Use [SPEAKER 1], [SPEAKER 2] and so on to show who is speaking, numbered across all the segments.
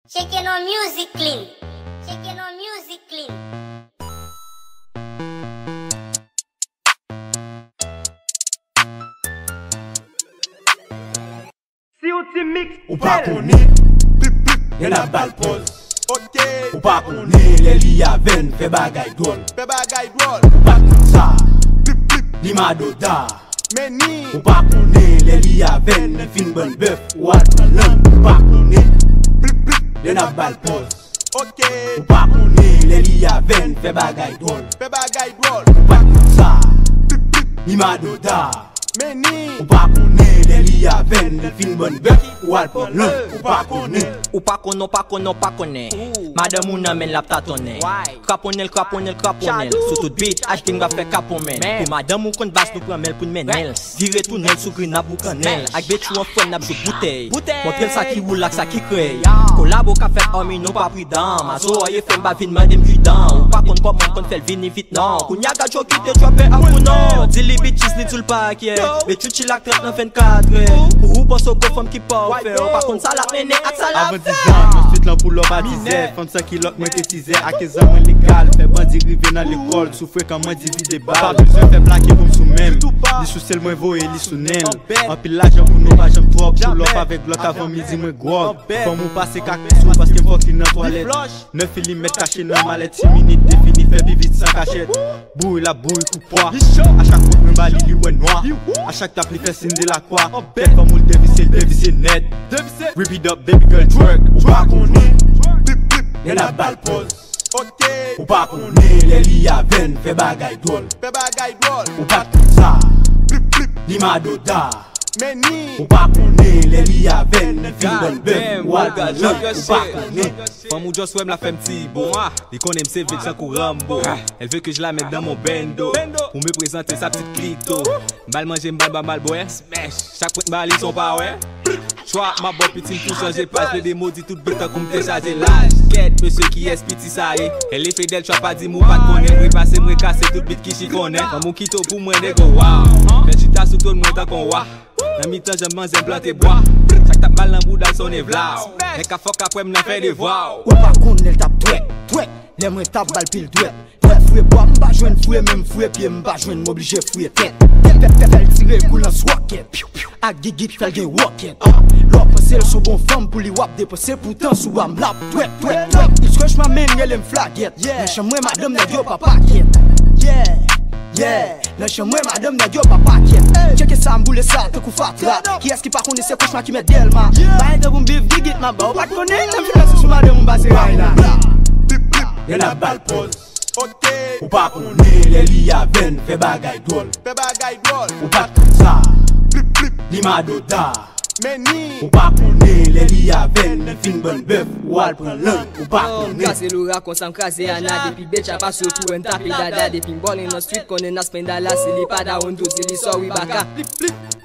[SPEAKER 1] Checking on music clean. Checking on music clean.
[SPEAKER 2] Si ou ti mix
[SPEAKER 3] ou pa konen, y'en a bal pose.
[SPEAKER 2] Ok,
[SPEAKER 3] Ou pa konen, le li a ven, fe bagay drôle.
[SPEAKER 2] fe bagay drôle.
[SPEAKER 3] Ou pa konen sa, li ma do da.
[SPEAKER 2] Meni,
[SPEAKER 3] Ou pa konen, le li a ven, li fin bon bœuf, ou al pran lan. Ou pa konen, y'en a bal pose.
[SPEAKER 2] ok,
[SPEAKER 3] Ou pa konen, le li a ven, fe bagay drôle.
[SPEAKER 2] fe bagay drôle.
[SPEAKER 3] Ou pa konen sa, li ma do da.
[SPEAKER 2] Meni,
[SPEAKER 3] Ou pa konen, le li a ven, li fin bon bœuf, ou al pran lan. Ou pa konen.
[SPEAKER 4] Ou pa konen Madame ou nan men lap tatone Kraponel Sou tout bit, ashkin ga fe kapomen Pou madame ou kon bas nou pramel pou nmenel Dire tou nel sou grin ap ou kanel Ak bet chou an fon ap sou bouteille Montrel sa ki roul ak sa ki krey Kolabo ka fet omi nou pa pridan Mazo aye fem ba vin madem kudan Ou pa kon koman kon fel vini vit nan Kounya ga chou kite chwape apounan Dili bitches li tout l'pak Bet chou chilak 39-24 Ou boso go fom ki pa ou fe Ou pa kon salak mene ak salak
[SPEAKER 5] Avant 10 ans, ensuite l'an pour l'homme disait Femme ça qui l'autre moi tétisait à 15 ans moi légal Fait bandit rivé dans l'école Souffre quand moi divise balles Pas besoin fait plaquer comme sous même Li sous sel moi voye, li sous nel En pile l'argent pour nous pas j'aime trop Pour l'homme avec l'autre avant midi moi grog Comme on passe caca sous parce que faut qu'il dans toilette 9 mm caché dans mallette 6 minutes défini fait vite sans cachette Bouille la bouille coup poids À chaque fois me bali li ouais noir À chaque tape li fait signe de la croix Tête comme le dévisser net Rip it up baby girl twerk
[SPEAKER 3] Ou pa konen, y'en a bal pose.
[SPEAKER 2] ok,
[SPEAKER 3] Ou pa konen, le li a ven, fe bagay drôle.
[SPEAKER 2] fe bagay drôle.
[SPEAKER 3] Ou pa konen sa, li ma do da.
[SPEAKER 2] Meni,
[SPEAKER 3] Ou pa konen, le li a ven, li fin bon bœuf, ou al pran lan. Ou pa konen,
[SPEAKER 6] Femme ou just ouais me la fait petit bon Il connaît me vite sans qu'on Rambo Elle veut que je la mette dans mon bendo Pour me présenter sa petite clito Mal manger, mal boire Smash, chaque point de balle ils sont pas ouais Choix, ma bonne petite pour changer passe des maudits tout bête comme télécharger l'âge Quête, monsieur qui est petit ça y est Elle est fidèle, tu pas dit mou pas de connaître Oui passer, moi casser tout bête qui j'y connaît Comme mon quito pour moi négo wow Fait tu t'as sous tout le monde tant qu'on wa Dans mi-temps j'aime manger blanc et bois Chaque tape mal dans bout dans son évlao Et qu'à fuck après m'en fait des voix
[SPEAKER 7] Ou pa konen tap twek, le mwen tap bal pil dwek Tèt fouye bois mba jwen fouye même fouye pied mba jwen m'oblige fouye tèt Fel tire koul nan swaket, ak gigit fel gen woket Lò pasel sou bon fam pou li wap depose poutan sou am lap twek Il skresh ma men yel m flaget Nan chan mwen madame nan yo pa paket Nan chan mwen madame nan yo pa paket Cheke sa mboule sa te kou fatra Ki eski pa kone se koshma ki met delma Baye de pou mbiv gigit ma ba ou pat kone Nan finase sou madame mba se rayna
[SPEAKER 3] y'en a bal pose.
[SPEAKER 2] ok,
[SPEAKER 3] Ou pa konen, le li a ven, fe bagay drôle.
[SPEAKER 2] fe bagay drôle.
[SPEAKER 3] Ou pa konen sa, li ma do da.
[SPEAKER 2] Meni,
[SPEAKER 3] Ou pa konen, le li a ven, li fin bon bœuf, ou al pran lan. Ou pa konen.
[SPEAKER 8] Kase loura kon sam krase ana Depi betcha pa sotou en tape dada Depi mbol in the street konen as pendala Se li pa da hondo, se li sorry baka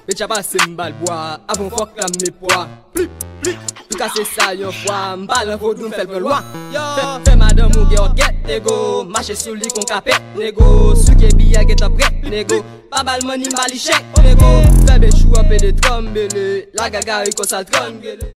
[SPEAKER 8] Betcha pa se mbal bois Avon fok tam me poa Tout kase sa yon fwa Mbal an vodou m'fel pre loin Fe madame ou ge orget nego Mache sou li kon kapet nego Souke biya get apret nego Pa bal money mbali chek nego Fe bechou apè de trombele La gaga yon konsal trongele